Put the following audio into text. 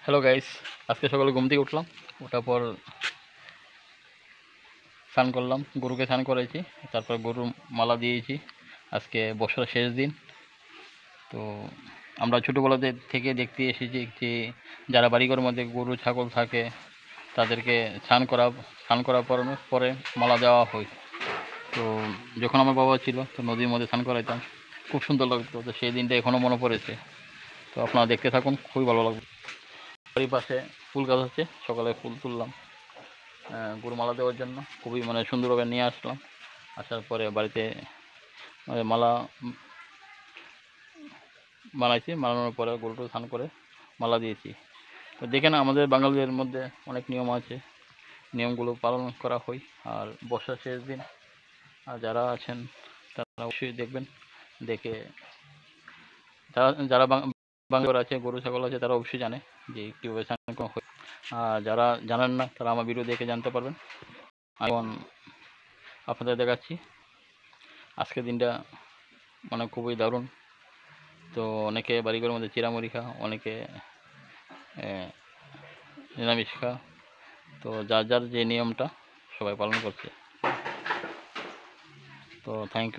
Hello guys, আজকে সকালে ঘুম থেকে উঠলাম। ওঠার পর স্নান করলাম, গরুকে স্নান করেছি, তারপর গরু মালা দিয়েছি। আজকে বছরের শেষ দিন। তো আমরা ছোটোবেলাতে থেকে দেখতে এসেছি যে যারা বাড়িঘরের মধ্যে গরু ছাগল থাকে তাদেরকে স্নান করার পরে মালা দেওয়া হয়। তো যখন আমার বাবা ছিল তো নদীর মধ্যে স্নান করাইতাম, খুব সুন্দর লাগতো। তো সেই দিনটা এখনও মনে পড়েছে। তো আপনারা দেখতে থাকুন, খুবই ভালো লাগবে। বাড়ির পাশে ফুল গাছ আছে, সকালে ফুল তুললাম গরু মালা দেওয়ার জন্য। খুবই সুন্দরভাবে নিয়ে আসলাম। আসার পরে বাড়িতে মালা বানাইছি, বানানোর পরে গরুটা স্নান করে মালা দিয়েছি। তো দেখেন, আমাদের বাঙালিদের মধ্যে অনেক নিয়ম আছে, নিয়মগুলো পালন করা হয়। আর বর্ষার শেষ দিন, আর যারা আছেন তারা অবশ্যই দেখবেন। দেখে যারা যারা বাঙালি আছে, গরু ছাগল আছে, তারা অবশ্যই জানে যে কীভাবে স্নান করা হয়। আর যারা জানেন না তারা আমার ভিডিও দেখে জানতে পারবেন। এখন আপনাদের দেখাচ্ছি আজকের দিনটা, খুবই দারুণ। তো অনেকে বাড়িঘরের মধ্যে চিরামুড়ি খা, অনেকে নিরামিষ খা। তো যার যার যে নিয়মটা সবাই পালন করছে। তো থ্যাংক ইউ।